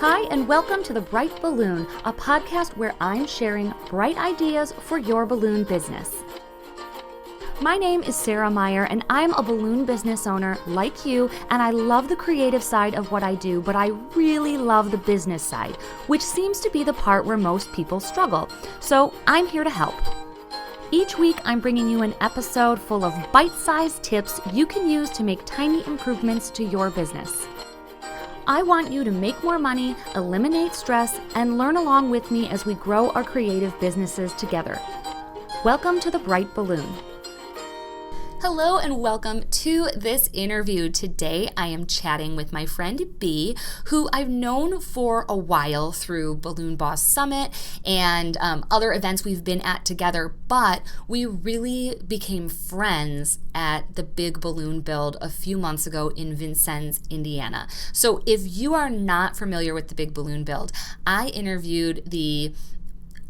Hi, and welcome to The Bright Balloon, a podcast where I'm sharing bright ideas for your balloon business. My name is Sarah Meyer, and I'm a balloon business owner like you, and I love the creative side of what I do, but I really love the business side, which seems to be the part where most people struggle. So I'm here to help. Each week, I'm bringing you an episode full of bite-sized tips you can use to make tiny improvements to your business. I want you to make more money, eliminate stress, and learn along with me as we grow our creative businesses together. Welcome to The Bright Balloon. Hello and welcome to this interview. Today I am chatting with my friend B, who I've known for a while through Balloon Boss Summit and other events we've been at together, but we really became friends at the Big Balloon Build a few months ago in Vincennes, Indiana. So if you are not familiar with the Big Balloon Build, I interviewed the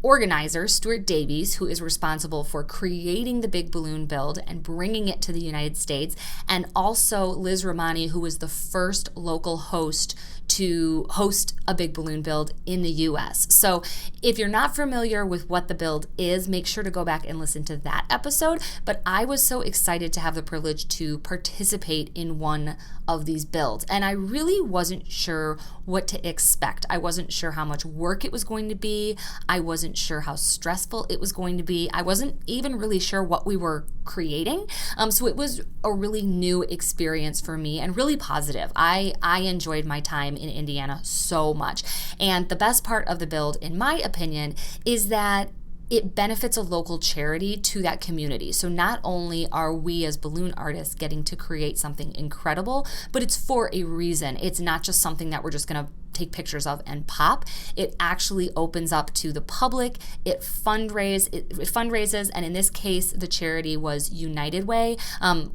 organizer, Stuart Davies, who is responsible for creating the Big Balloon Build and bringing it to the United States, and also Liz Romani, who was the first local host to host a Big Balloon Build in the US. So if you're not familiar with what the build is, make sure to go back and listen to that episode. But I was so excited to have the privilege to participate in one of these builds. And I really wasn't sure what to expect. I wasn't sure how much work it was going to be. I wasn't sure how stressful it was going to be. I wasn't even really sure what we were creating. So it was a really new experience for me and really positive. I enjoyed my time in Indiana so much. And the best part of the build, in my opinion, is that it benefits a local charity to that community. So not only are we as balloon artists getting to create something incredible, but it's for a reason. It's not just something that we're just going to take pictures of and pop. It actually opens up to the public. It fundraises, and in this case, the charity was United Way,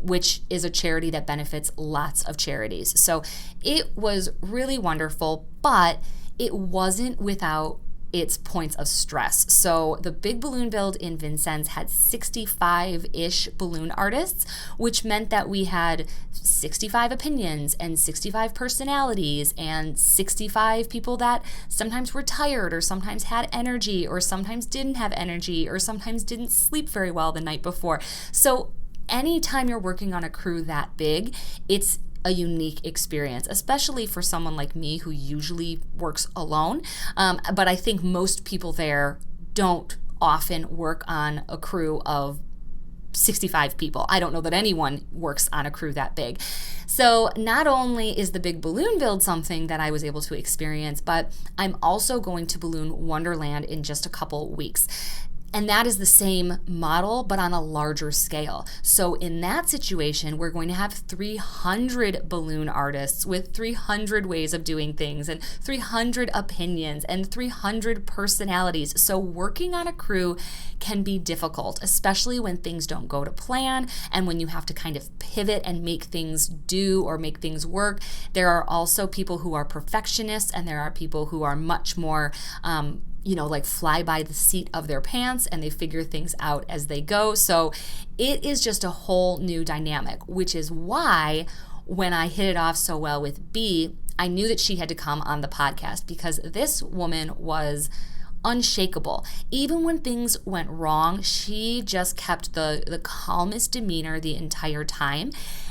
which is a charity that benefits lots of charities. So it was really wonderful, but it wasn't without its points of stress. So the Big Balloon Build in Vincennes had 65-ish balloon artists, which meant that we had 65 opinions and 65 personalities and 65 people that sometimes were tired or sometimes had energy or sometimes didn't have energy or sometimes didn't sleep very well the night before. So anytime you're working on a crew that big, it's a unique experience, especially for someone like me who usually works alone. But I think most people there don't often work on a crew of 65 people. I don't know that anyone works on a crew that big. So not only is the Big Balloon Build something that I was able to experience, but I'm also going to Balloon Wonderland in just a couple weeks. And that is the same model, but on a larger scale. So in that situation, we're going to have 300 balloon artists with 300 ways of doing things and 300 opinions and 300 personalities. So working on a crew can be difficult, especially when things don't go to plan and when you have to kind of pivot and make things do or make things work. There are also people who are perfectionists, and there are people who are much more like fly by the seat of their pants, and they figure things out as they go. So it is just a whole new dynamic, which is why when I hit it off so well with B, I knew that she had to come on the podcast, because this woman was unshakable. Even when things went wrong, she just kept the calmest demeanor the entire time.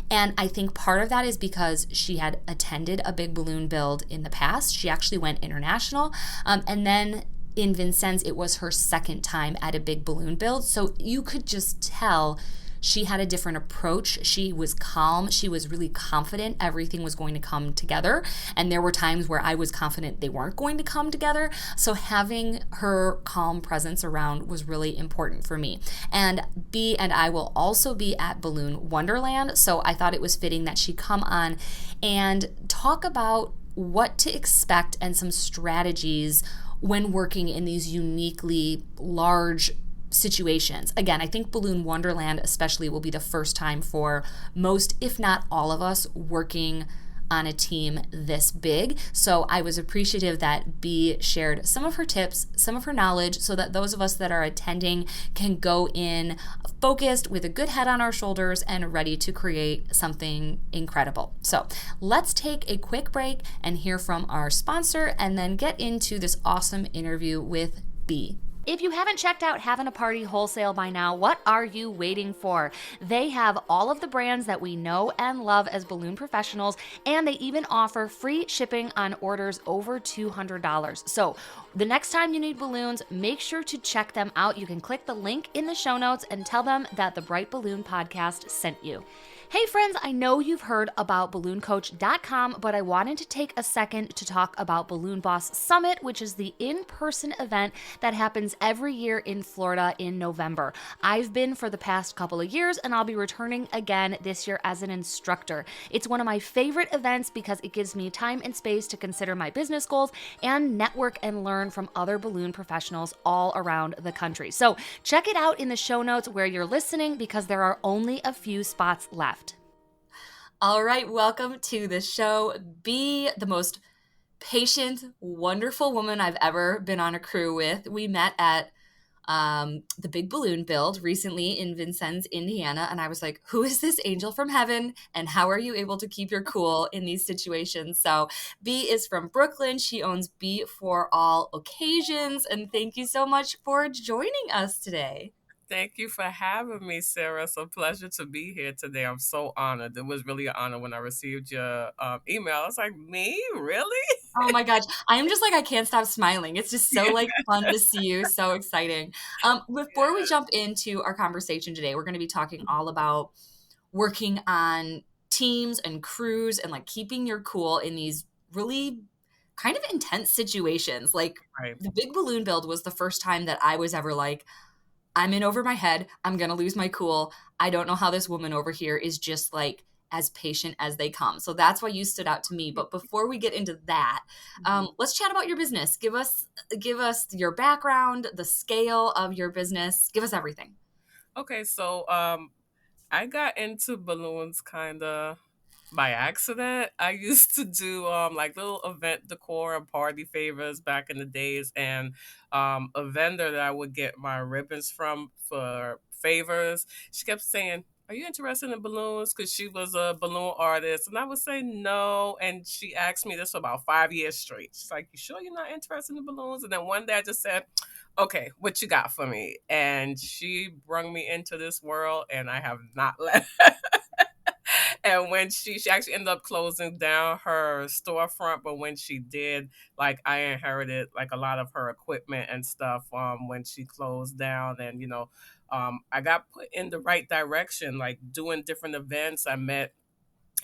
And I think part of that is because she had attended a Big Balloon Build in the past. She actually went international. And then in Vincennes, it was her second time at a Big Balloon Build. So you could just tell she had a different approach. She was calm. She was really confident everything was going to come together. And there were times where I was confident they weren't going to come together. So having her calm presence around was really important for me. And B and I will also be at Balloon Wonderland. So I thought it was fitting that she come on and talk about what to expect and some strategies when working in these uniquely large situations. Again, I think Balloon Wonderland especially will be the first time for most, if not all of us, working on a team this big. So I was appreciative that B shared some of her tips, some of her knowledge, so that those of us that are attending can go in focused with a good head on our shoulders and ready to create something incredible. So let's take a quick break and hear from our sponsor and then get into this awesome interview with B. If you haven't checked out Havin a Party Wholesale by now, what are you waiting for? They have all of the brands that we know and love as balloon professionals, and they even offer free shipping on orders over $200. So the next time you need balloons, make sure to check them out. You can click the link in the show notes and tell them that the Bright Balloon Podcast sent you. Hey friends, I know you've heard about ballooncoach.com, but I wanted to take a second to talk about Balloon Boss Summit, which is the in-person event that happens every year in Florida in November. I've been for the past couple of years, and I'll be returning again this year as an instructor. It's one of my favorite events because it gives me time and space to consider my business goals and network and learn from other balloon professionals all around the country. So check it out in the show notes where you're listening because there are only a few spots left. All right, welcome to the show. B, the most patient, wonderful woman I've ever been on a crew with. We met at the Big Balloon Build recently in Vincennes, Indiana, and I was like, who is this angel from heaven, and how are you able to keep your cool in these situations? So B is from Brooklyn. She owns B4All Occasionz, and thank you so much for joining us today. Thank you for having me, Sarah. It's a pleasure to be here today. I'm so honored. It was really an honor when I received your email. I was like, me? Really? Oh my gosh. I am just like, I can't stop smiling. It's just so like fun to see you. So exciting. Before we jump into our conversation today, we're going to be talking all about working on teams and crews and like keeping your cool in these really kind of intense situations. Like Right. the Big Balloon Build was the first time that I was ever like, I'm in over my head. I'm going to lose my cool. I don't know how this woman over here is just like as patient as they come. So that's why you stood out to me. But before we get into that, let's chat about your business. Give us your background, the scale of your business. Give us everything. Okay, so I got into balloons kind of by accident. I used to do like little event decor and party favors back in the days, and a vendor that I would get my ribbons from for favors, she kept saying, are you interested in balloons? Because she was a balloon artist. And I would say no. And she asked me this for about 5 years straight. She's like, you sure you're not interested in balloons? And then one day I just said, okay, what you got for me? And she brung me into this world, and I have not left. And when she actually ended up closing down her storefront, but when she did, like I inherited like a lot of her equipment and stuff when she closed down. And I got put in the right direction, like doing different events. I met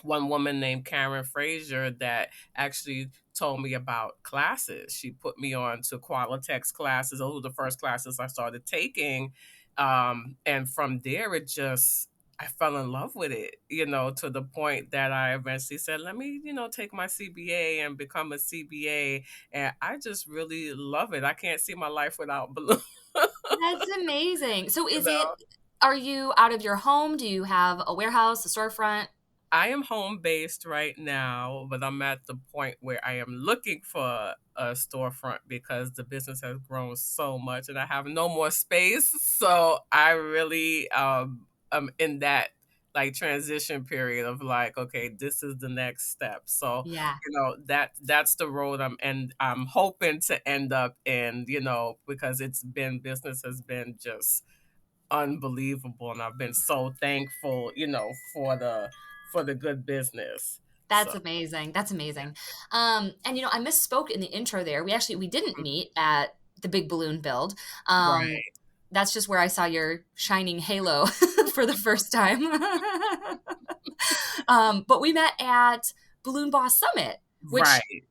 one woman named Karen Frazier that actually told me about classes. She put me on to Qualitex classes. Those were the first classes I started taking. And from there, I fell in love with it, to the point that I eventually said, let me, take my CBA and become a CBA. And I just really love it. I can't see my life without balloons. That's amazing. So you know? are you out of your home? Do you have a warehouse, a storefront? I am home based right now, but I'm at the point where I am looking for a storefront because the business has grown so much and I have no more space. So I really am in that like transition period of like, okay, this is the next step. So, Yeah. that's the road I'm hoping to end up in, because business has been just unbelievable, and I've been so thankful, for the good business. So That's amazing. That's amazing. And I misspoke in the intro there. We didn't meet at the Big Balloon Build. Um, right, that's just where I saw your shining halo for the first time. But we met at Balloon Boss Summit, which right,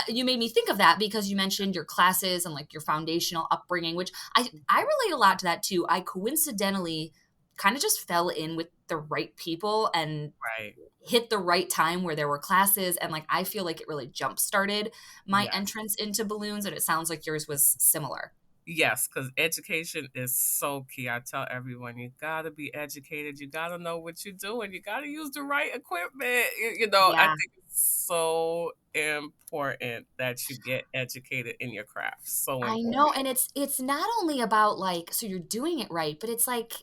you made me think of that because you mentioned your classes and like your foundational upbringing, which I relate a lot to that too. I coincidentally kind of just fell in with the right people and right. hit the right time where there were classes, and like I feel like it really jump started my Yeah. entrance into balloons, and it sounds like yours was similar. Yes, because education is so key. I tell everyone, you gotta be educated. You gotta know what you're doing. You gotta use the right equipment. I Yeah. think so important that you get educated in your craft. So I important. know, and it's not only about like so you're doing it right, but it's like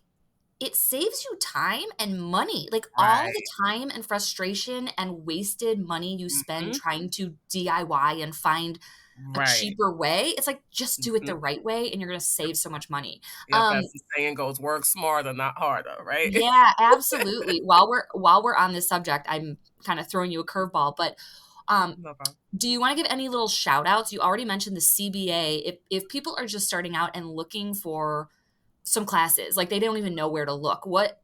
it saves you time and money. Like all the Right. time and frustration and wasted money you spend Hmm. trying to DIY and find a Right. cheaper way. It's like just do it the Hmm. right way and you're going to save so much money. Yep, as the saying goes, work smarter, not harder, right? Yeah, absolutely. While we're on this subject, I'm kind of throwing you a curveball, but um No problem. do you want to give any little shout outs? You already mentioned the CBA. If people are just starting out and looking for some classes, like they don't even know where to look, what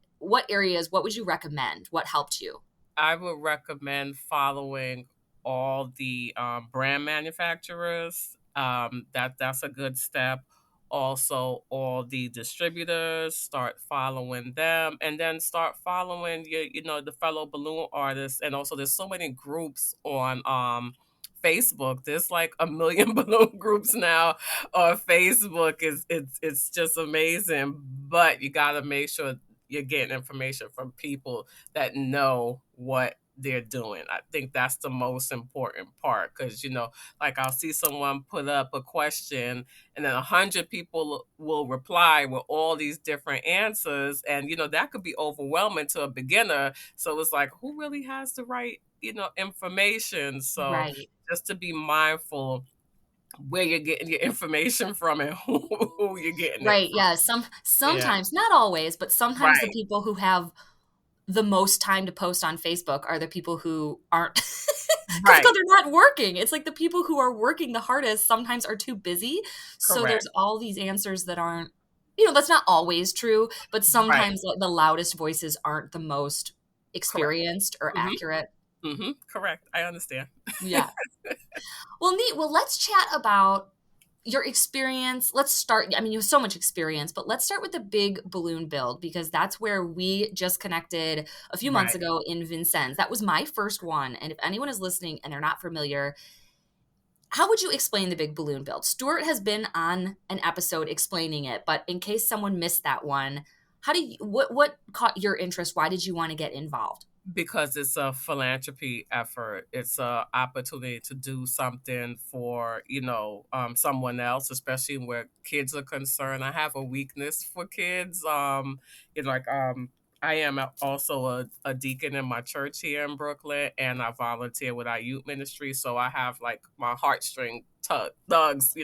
areas, what would you recommend? What helped you? I would recommend following all the brand manufacturers. That's a good step. Also, all the distributors, start following them, and then start following the fellow balloon artists. And also, there's so many groups on Facebook. There's like a million balloon groups now on Facebook. It's just amazing. But you got to make sure you're getting information from people that know what they're doing. I think that's the most important part because, like I'll see someone put up a question and then 100 people will reply with all these different answers. And, that could be overwhelming to a beginner. So it's like, who really has the right, information? So Right. just to be mindful where you're getting your information from and who you're getting it Right. from. Yeah. Yeah. Sometimes, not always, but sometimes the Right. people who have the most time to post on Facebook are the people who aren't because Right. they're not working. It's like the people who are working the hardest sometimes are too busy. So Correct. there's all these answers that aren't, that's not always true, but Right. sometimes the loudest voices aren't the most Correct. experienced or Hmm. accurate. Correct. I understand. Yeah. Well, neat. Well, let's chat about your experience. Let's start. I mean, you have so much experience, but let's start with the big balloon build because that's where we just connected a few months Right. ago in Vincennes. That was my first one. And if anyone is listening and they're not familiar, how would you explain the big balloon build? Stuart has been on an episode explaining it, but in case someone missed that one, what caught your interest? Why did you want to get involved? Because it's a philanthropy effort. It's a opportunity to do something for, someone else, especially where kids are concerned. I have a weakness for kids. Like I am also a deacon in my church here in Brooklyn, and I volunteer with our youth ministry. So I have like my heartstring tugs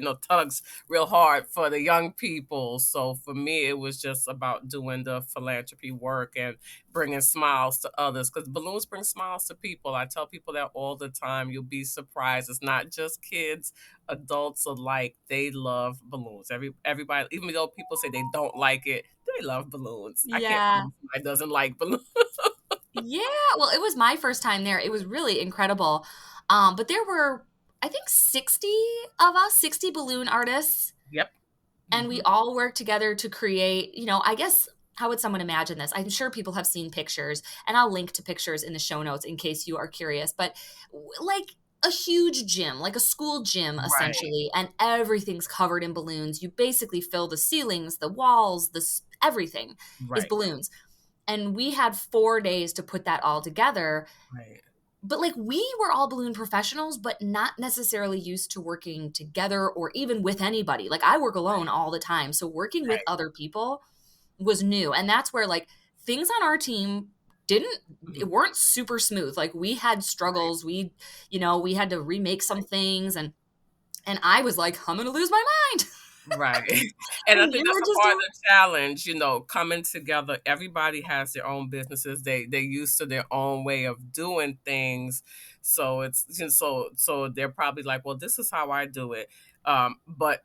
real hard for the young people. So for me, it was just about doing the philanthropy work and bringing smiles to others because balloons bring smiles to people. I tell people that all the time. You'll be surprised. It's not just kids, adults alike. They love balloons. Everybody, even though people say they don't like it, they love balloons. I can't Yeah. believe somebody doesn't like balloons. Yeah, well, it was my first time there. It was really incredible. But there were, I think, 60 of us, 60 balloon artists, Yep. and we Hmm. all worked together to create, I guess, how would someone imagine this? I'm sure people have seen pictures, and I'll link to pictures in the show notes in case you are curious. But like a huge gym, like a school gym, Right. essentially, and everything's covered in balloons. You basically fill the ceilings, the walls, everything is Right. balloons, and we had 4 days to put that all together. Right. But like we were all balloon professionals, but not necessarily used to working together or even with anybody. Like I work alone all the time, so working with Right. other people was new. And that's where like things on our team didn't it Mhm. weren't super smooth. Like we had Right. struggles. We had to remake some things, and I was like, I'm going to lose my mind. Right. And I And think that's we're a just part of doing the challenge, coming together. Everybody has their own businesses. They're used to their own way of doing things. So it's just so they're probably like, well, this is how I do it. But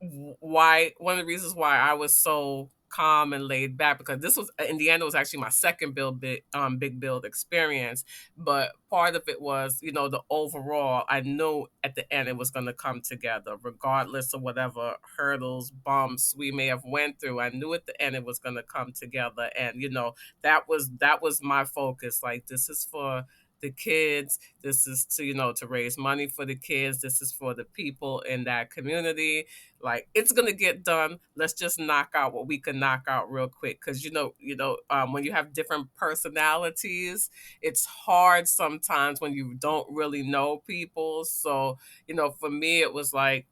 why one of the reasons why I was so calm and laid back because this was in the end it was actually my second big build experience, but part of it was the overall I knew at the end it was going to come together regardless of whatever hurdles bumps we may have went through. I knew at the end it was going to come together, and that was my focus. Like, the kids. This is to, to raise money for the kids. This is for the people in that community. Like, it's gonna get done. Let's just knock out what we can knock out real quick. Cause when you have different personalities, it's hard sometimes when you don't really know people. So, for me, it was like,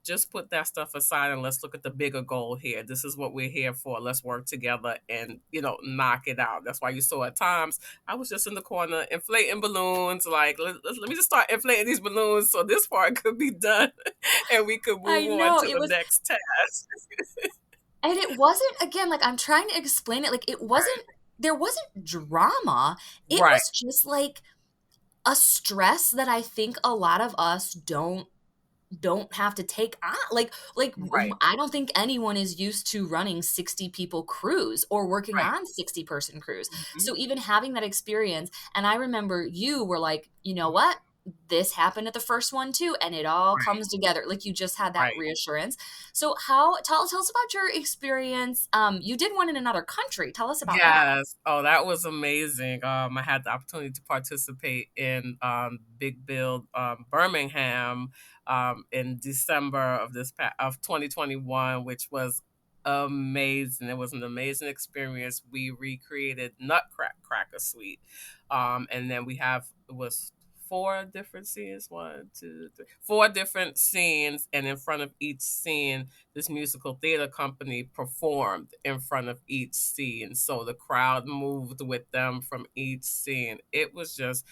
just put that stuff aside and let's look at the bigger goal here. This is what we're here for. Let's work together and, knock it out. That's why you saw at times I was just in the corner inflating balloons. Like, let me just start inflating these balloons so this part could be done and we could I move on know to it the was, next task. and it wasn't, again, like I'm trying to explain it. Like it wasn't, Right. there wasn't drama. It Right. was just like a stress that I think a lot of us don't have to take on. Like Right. I don't think anyone is used to running 60 people crews or working Right. on 60-person crews. Mhm. So even having that experience, and I remember you were like, you know what? This happened at the first one too, and it all Right. comes together. Like you just had that Right. reassurance. So tell us about your experience. You did one in another country. Tell us about that. Yes. Oh, that was amazing. I had the opportunity to participate in Big Build Birmingham in December of 2021, which was amazing. It was an amazing experience. We recreated Nutcracker Suite, and then it was four different scenes. One, two, three, four different scenes, and in front of each scene this musical theater company performed in front of each scene. So the crowd moved with them from each scene. It was just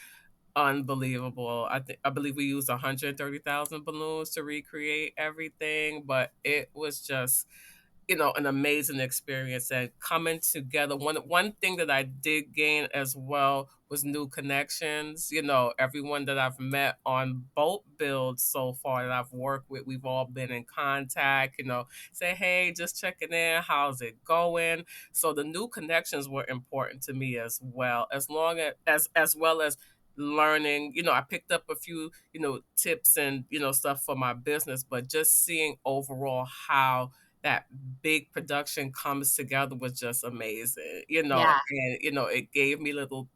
unbelievable. I believe we used 130,000 balloons to recreate everything, but it was just an amazing experience and coming together. One thing that I did gain as well was new connections. Everyone that I've met on boat builds so far that I've worked with, we've all been in contact, say, hey, just checking in, how's it going? So the new connections were important to me as well, as well as learning. I picked up a few, tips and, stuff for my business, but just seeing overall how that big production comes together was just amazing, Yeah. and it gave me little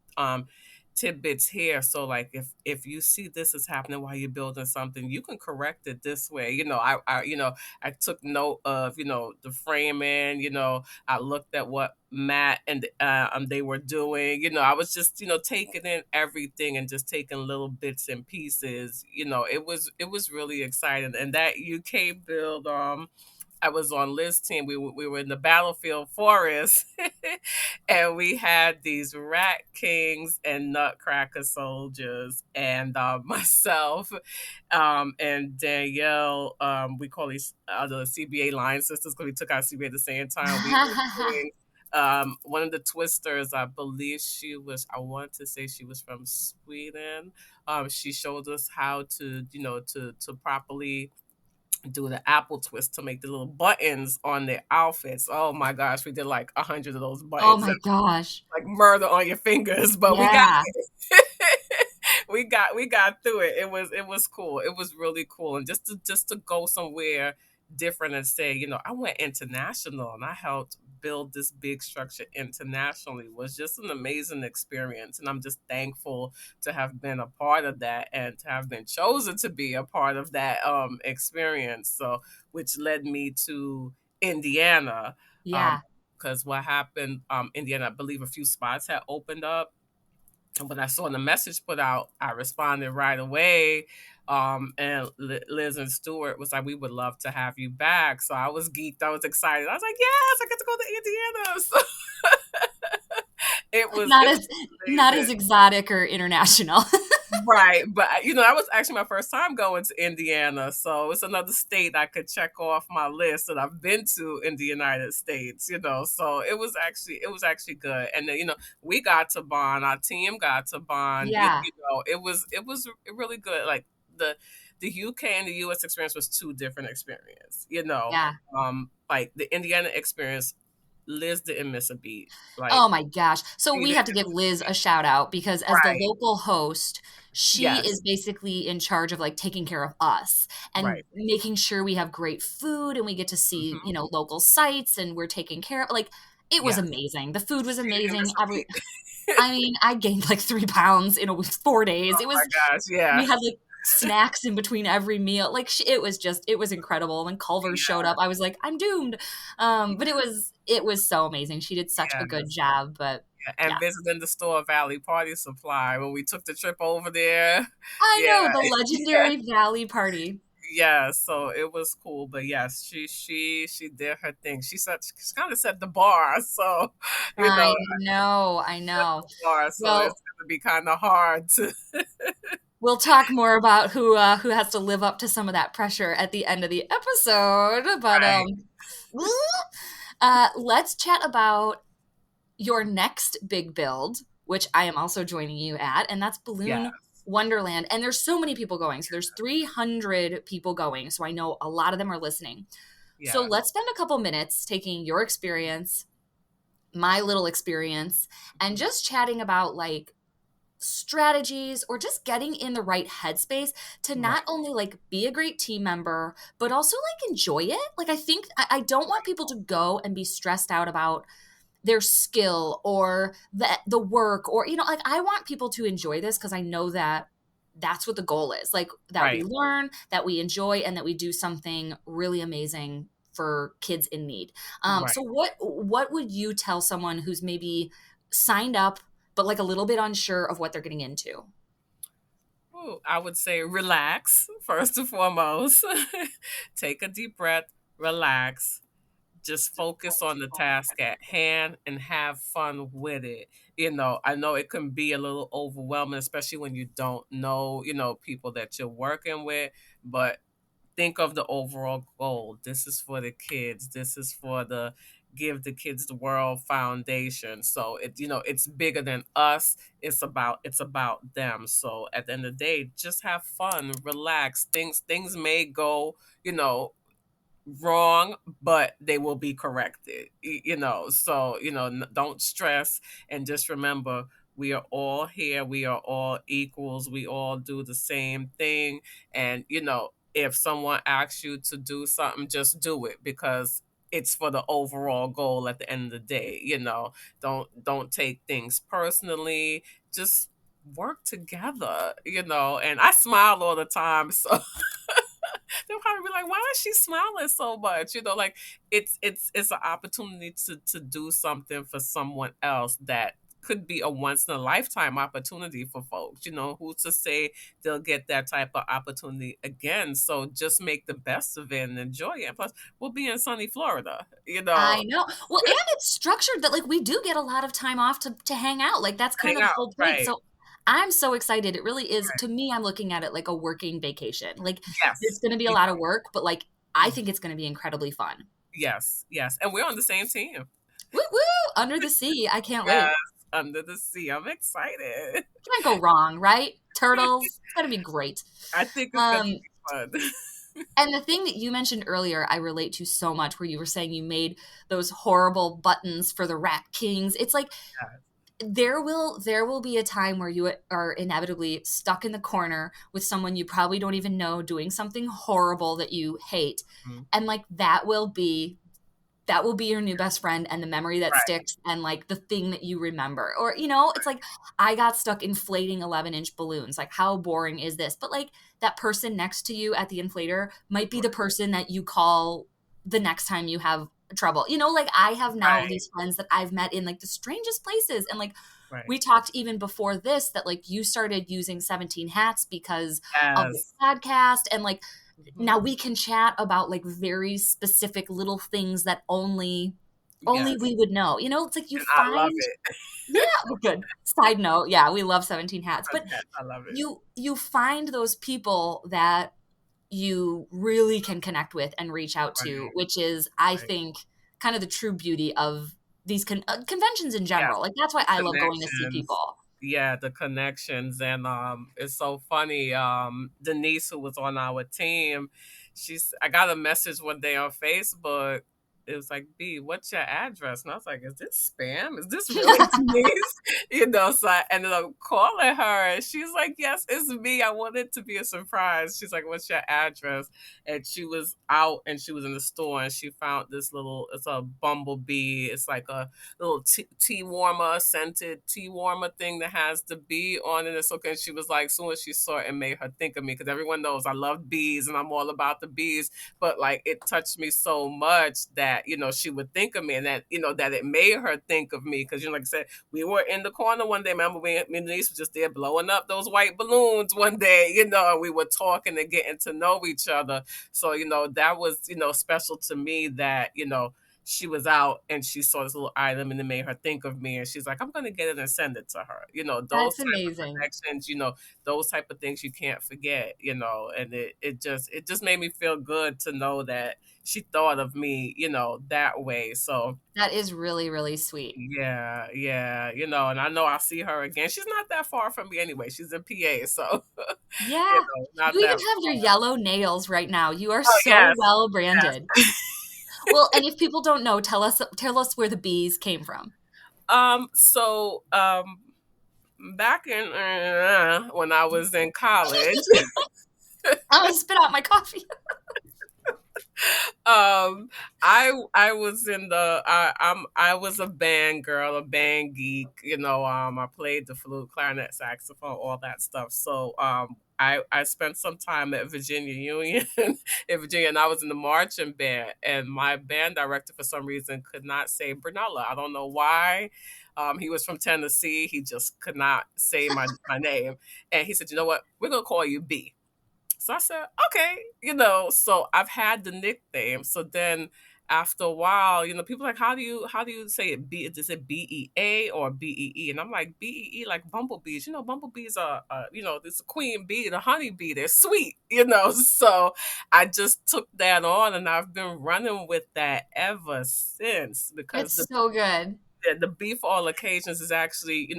tidbits here. So like if you see this is happening while you're building something, you can correct it this way. I took note of, the framing, I looked at what Matt and they were doing. I was just, taking in everything and just taking little bits and pieces. It was really exciting. And that UK build, I was on Liz's team. We were in the battlefield forest, and we had these rat kings and nutcracker soldiers, and myself, and Danielle. We call these the CBA line sisters because we took our CBA at the same time. We were doing one of the twisters. I believe I want to say she was from Sweden. She showed us how to, to properly do the apple twist to make the little buttons on their outfits. Oh my gosh, we did like 100 of those Oh buttons, my gosh. like murder on your fingers, but we got Yeah. we got through it. It was cool. It was really cool, and just to go somewhere different and say, I went international and I helped build this big structure internationally was just an amazing experience, and I'm just thankful to have been a part of that and to have been chosen to be a part of that experience. So, which led me to Indiana, um, Yeah. because what happened, Indiana, I believe a few spots had opened up, and when I saw the message put out, I responded right away. And Liz and Stuart was like, "We would love to have you back." So I was geeked. I was excited. I was like, "Yes, I get to go to Indiana." So it was Not it was as not amazing. as exotic or international. Right. But that was actually my first time going to Indiana. So it's another state I could check off my list that I've been to in the United States. So it was actually good. And then, we got to bond, our team got to bond. Yeah. It was really good. Like the UK and the US experience was two different experience. Yeah. Like the Indiana experience, Liz didn't miss a beat. Like Oh my gosh. So she we didn't have to give miss a Liz beat. a shout out because as the Right. local host, she is Yes. basically in charge of like taking care of us and Right. making sure we have great food and we get to see, Hmm. local sites and we're taken care of. Like it was Yes. amazing. The food was She didn't amazing. miss a beat. I mean, I gained like 3 pounds in 4 days. It My was, gosh, we yeah. had like snacks in between every meal. Like it was just, it was incredible. When Culver showed up, I was like, I'm doomed. But it was so amazing. She did such a good Yes. job. But Yeah. And yeah, visiting the Store Valley Party Supply when we took the trip over there. I Yeah. know the legendary Valley Party. Yeah, so it was cool, but yes, she did her thing. She kind of set the bar, so you know, I set know. the bar, so it's Well, gonna be kind of hard to. we'll talk more about who has to live up to some of that pressure at the end of the episode. But Right. let's chat about your next big build, which I am also joining you at, and that's Yeah, Balloon Wonderland. And there's so many people going. So there's 300 people going. So I know a lot of them are listening. So yeah, let's spend a couple minutes taking your experience, my little experience, and just chatting about like strategies or just getting in the right headspace to right, not only like be a great team member but also like enjoy it. Like I think I don't want people to go and be stressed out about their skill or the work, or like I want people to enjoy this because I know that that's what the goal is, like that we right. learn, that we enjoy, and that we do something really amazing for kids in need. Right. So what would you tell someone who's maybe signed up but like a little bit unsure of what they're getting into? Ooh, I would say relax first and foremost. Take a deep breath, relax, just focus on the task at hand and have fun with it. I know it can be a little overwhelming, especially when you don't know, people that you're working with, but think of the overall goal. This is for the kids. This is for the Give the Kids the World Foundation. So it's bigger than us. It's about them. So at the end of the day, just have fun, relax. Things may go, you know, wrong, but they will be corrected. So don't stress, and just remember, we are all here, we are all equals, we all do the same thing. And if someone asks you to do something, just do it, because it's for the overall goal at the end of the day. Don't take things personally, just work together. And I smile all the time, so they'll probably be like, "Why is she smiling so much?" Like it's an opportunity to do something for someone else that could be a once in a lifetime opportunity for folks. Who's to say they'll get that type of opportunity again? So just make the best of it and enjoy it. Plus, we'll be in sunny Florida. I know. Well, and it's structured that like we do get a lot of time off to hang out. Like that's kind Hang of the out, whole point. right? So I'm so excited. It really is, to me, I'm looking at it like a working vacation. Like it's Yes, going to be a me lot of too. work, but like I think it's going to be incredibly fun. Yes, yes, and we're on the same team. Woo woo! Under the sea. I can't Yes, wait. under the sea. I'm excited. Can't go wrong, right? Turtles. It's going to be great. I think it's gonna Um, be fun. and the thing that you mentioned earlier, I relate to so much, where you were saying you made those horrible buttons for the Rat Kings. It's like there will be a time where you are inevitably stuck in the corner with someone you probably don't even know doing something horrible that you hate, Mhm. and like that will be your new best friend and the memory that Right. sticks and like the thing that you remember. Or it's like I got stuck inflating 11-inch balloons. Like how boring is this? But like that person next to you at the inflator might be the person that you call the next time you have trouble. Like I have now Right, these friends that I've met in like the strangest places, and like right. we talked even before this that like you started using 17 hats because of the Yes. podcast, and like Mhm. now we can chat about like very specific little things that only Yes, we would know. It's like you and I love find, it. yeah, well, good. Side note, yeah, we love 17 hats, but Okay, I love it. you find those people that you really can connect with and reach out to, Right, which is, I right. think, kind of the true beauty of these conventions in Yes, general. Like that's why the I love going to see connections. people. Yeah, the connections, and it's so funny. Denise, who was on our team, I got a message one day on Facebook. it was like, B, what's your address? And I was like, is this spam? Is this really Denise? So I ended up calling her, and she's like, yes, it's me. I wanted to be a surprise. She's like, what's your address? And she was out, and she was in the store, and she found this little, it's a bumblebee. It's like a little tea warmer, scented tea warmer thing that has the bee on it. It's okay. And she was like, as soon as she saw it, it made her think of me, because everyone knows I love bees and I'm all about the bees. But like, it touched me so much that, she would think of me, and that, that it made her think of me. Because, like I said, we were in the corner one day. Remember, me and Denise was just there blowing up those white balloons one day, and we were talking and getting to know each other. So, that was, special to me that, she was out and she saw this little item, and it made her think of me. And she's like, I'm going to get it and send it to her. Those That's type of amazing. connections, those type of things you can't forget, and it just made me feel good to know that she thought of me, that way. So That is really, really sweet. yeah, yeah, and I know I'll see her again. She's not that far from me anyway. She's in PA, so Yeah. not You even that have your far. yellow nails right now. You are Oh so yes, well branded. yes. Well, and if people don't know, tell us where the bees came from. So back in when I was in college, I'm gonna spit out my coffee. I was in the I was a band girl, a band geek. I played the flute, clarinet, saxophone, all that stuff. So I spent some time at Virginia Union in Virginia, and I was in the marching band. And my band director, for some reason, could not say Brunella. I don't know why. He was from Tennessee. He just could not say my name, and he said, "You know what? We're gonna call you B." So I said, okay, so I've had the nickname. So then after a while, people are like, how do you say it? Is it BEA or BEE? And I'm like, BEE, like bumblebees. Bumblebees are, there's a queen bee, the honey bee. They're sweet, So I just took that on, and I've been running with that ever since, because It's so good. the B4All Occasionz is actually,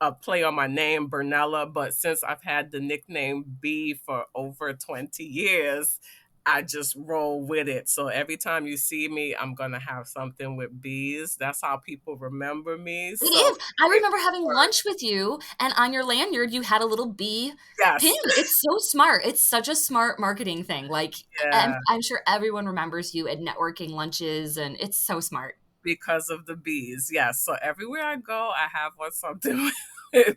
a play on my name, Bernella. But since I've had the nickname B for over 20 years, I just roll with it. So every time you see me, I'm going to have something with bees. That's how people remember me. It So is. I it remember having works. lunch with you, and on your lanyard, you had a little bee pin. Yes. It's so smart. It's such a smart marketing thing. Like, I'm, Yeah. I'm sure everyone remembers you at networking lunches, and it's so smart. Because of the bees. Yes. So everywhere I go, I have one something with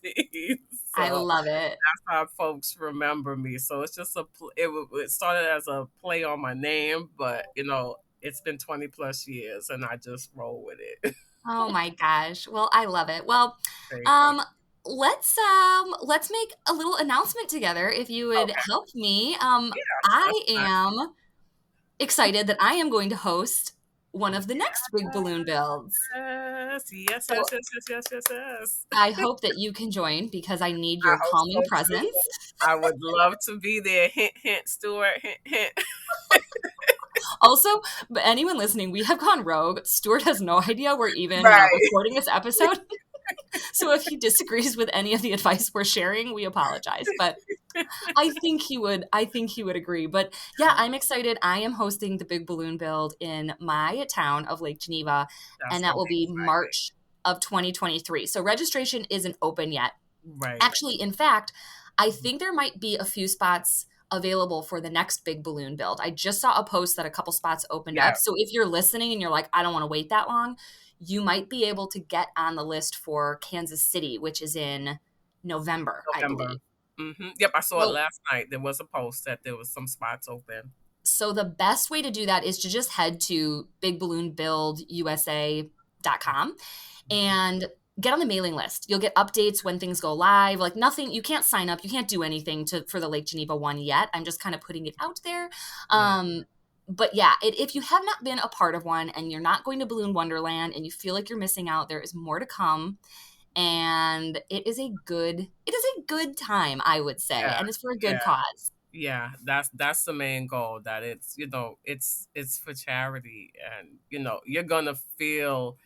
bees. I So love it. that's how folks remember me. So it's just it started as a play on my name, but it's been 20 plus years, and I just roll with it. Oh my gosh. Well, I love it. Well, Thank you. um, let's make a little announcement together if you would Okay. help me. That's I fine. am excited that I am going to host one of the next big balloon builds. Yes, yes, So yes, yes, yes, yes, yes, yes. I hope that you can join because I need I your hope calming so too. presence. I would love to be there. Hint, hint, Stuart. Hint, hint. Also, but anyone listening, we have gone rogue. Stuart has no idea we're even Right. recording this episode. So if he disagrees with any of the advice we're sharing, we apologize. But I think he would agree. But yeah, I'm excited. I am hosting the Big Balloon Build in my town of Lake Geneva, That's and that gonna will be be exciting. March of 2023. So registration isn't open yet. Right. Actually, in fact, I think there might be a few spots available for the next Big Balloon Build. I just saw a post that a couple spots opened Yeah. up. So if you're listening and you're like, I don't want to wait that long, you might be able to get on the list for Kansas City, which is in November, I November. believe. Yep, I saw it So last night. There was a post that there was some spots open. So the best way to do that is to just head to bigballoonbuildusa.com Mhm. and get on the mailing list. You'll get updates when things go live. Like nothing, you can't sign up, you can't do anything for the Lake Geneva one yet. I'm just kind of putting it out there. Yeah. But yeah, if you have not been a part of one and you're not going to Balloon Wonderland and you feel like you're missing out, there is more to come. And it is a good time, I would say, Yeah. and it's for a Yeah. good cause. Yeah. That's the main goal. That it's for charity, and you're gonna feel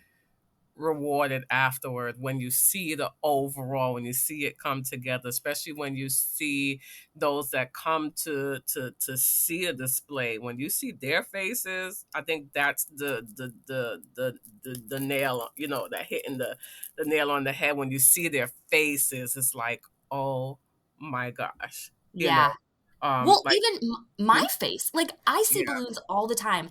rewarded afterward when you see the overall, when you see it come together, especially when you see those that come to see a display. When you see their faces, I think that's the nail, that hitting the nail on the head. When you see their faces, it's like, oh my gosh, Yeah. Well, like, even my mhm, face, like I see yeah, balloons all the time.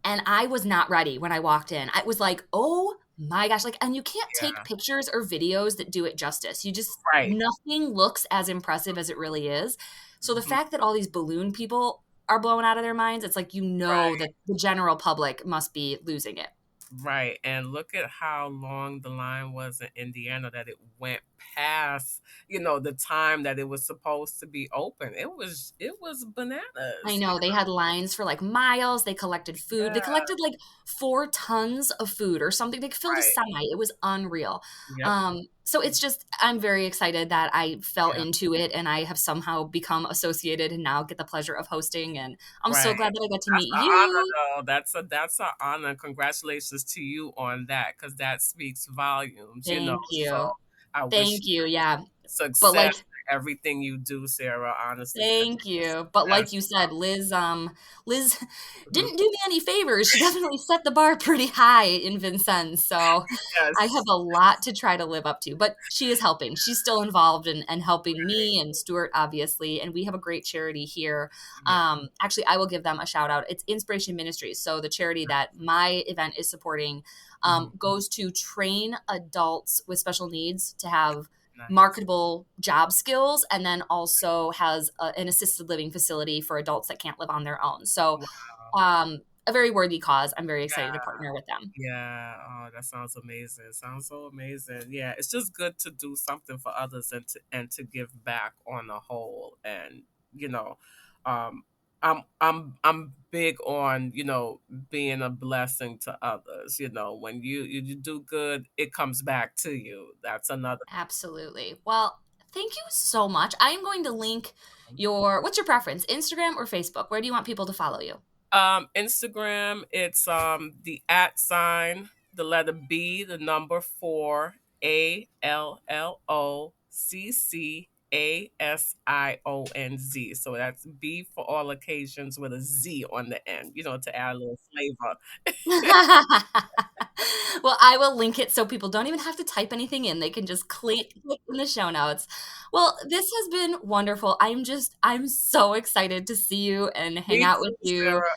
And I was not ready when I walked in. I was like, oh my gosh. Like, and you can't take yeah, pictures or videos that do it justice. right, Nothing looks as impressive as it really is. So the mhm, fact that all these balloon people are blown out of their minds, it's like, right. that the general public must be losing it. Right, and look at how long the line was in Indiana that it went past, the time that it was supposed to be open. It was I bananas. know they had lines for like miles. They collected food. They Yeah, collected like 4 tons of food or something. They filled a right. semi. It was unreal. Yep. So it's just, I'm very excited that I fell Yeah, into it and I have somehow become associated and now get the pleasure of hosting. And I'm so right. glad that I got to That's meet an honor, you. though. That's an honor. Congratulations to you on that, because that speaks volumes, Thank so you. I wish Thank you. you Yeah. But success like, in everything you do, Sarah, honestly, thank continue you. But success. like you said, Liz Mhm. didn't do me any favors. She definitely set the bar pretty high in Vincennes. So I have Yes. a lot to try to live up to, but she is helping. She's still involved and helping me and Stuart, obviously. And we have a great charity here. Yeah. Actually, I will give them a shout out. It's Inspiration Ministries. So the charity that my event is supporting Mhm. goes to train adults with special needs to have Nice. marketable job skills, and then also has an assisted living facility for adults that can't live on their own. So Wow. a very worthy cause. I'm very excited to Yeah. partner with them. Yeah. Oh, that sounds amazing. Sounds so amazing. Yeah. It's just good to do something for others and to give back on the whole. And, you know, um, I'm big on, being a blessing to others. When you do good, it comes back to you. That's another. Absolutely. Well, thank you so much. I am going to link what's your preference, Instagram or Facebook? Where do you want people to follow you? Instagram, it's the at sign, the letter B, the number 4ALLOCCASIONZ. So that's B for all occasions with a Z on the end, to add a little flavor. Well, I will link it so people don't even have to type anything in. They can just click in the show notes. Well, this has been wonderful. I'm so excited to see you and hang Me out with too, you. Sarah.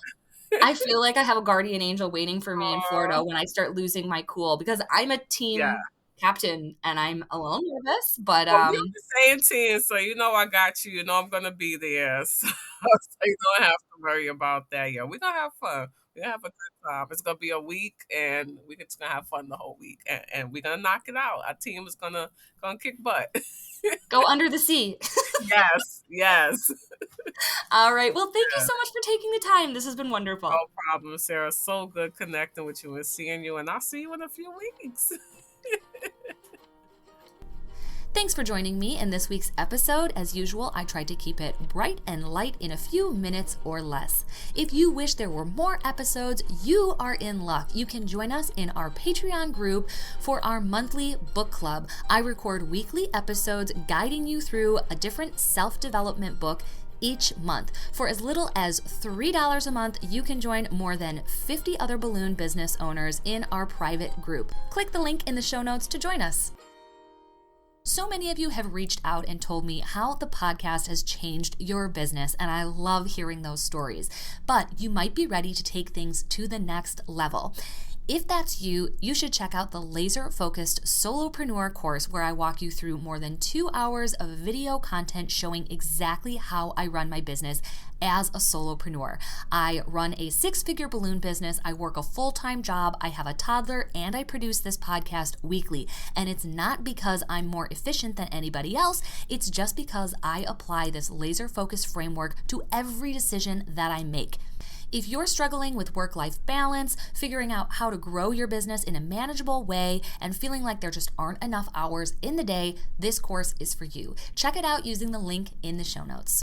I feel like I have a guardian angel waiting for me in Aw, Florida when I start losing my cool because I'm a yeah. team captain and I'm a little nervous, but Well, we on the same team, so I got you. I'm gonna be there, so you don't have to worry about that. Yeah, we're gonna have fun. We're gonna have a good time. It's gonna be a week, and we're just gonna have fun the whole week, and we're gonna knock it out. Our team is gonna kick butt. go under the sea. Yes, yes. All right. Well, thank you Yeah, so much for taking the time. This has been wonderful. no problem, Sarah. So good connecting with you and seeing you, and I'll see you in a few weeks. Thanks for joining me in this week's episode. As usual, I tried to keep it bright and light in a few minutes or less. If you wish there were more episodes, you are in luck. You can join us in our Patreon group for our monthly book club. I record weekly episodes guiding you through a different self-development book each month. For as little as $3 a month, you can join more than 50 other balloon business owners in our private group. Click the link in the show notes to join us. So many of you have reached out and told me how the podcast has changed your business, and I love hearing those stories. But you might be ready to take things to the next level. If that's you, you should check out the laser-focused solopreneur course where I walk you through more than 2 hours of video content showing exactly how I run my business as a solopreneur. I run a 6-figure balloon business, I work a full-time job, I have a toddler, and I produce this podcast weekly. And it's not because I'm more efficient than anybody else, it's just because I apply this laser-focused framework to every decision that I make. If you're struggling with work-life balance, figuring out how to grow your business in a manageable way, and feeling like there just aren't enough hours in the day, this course is for you. Check it out using the link in the show notes.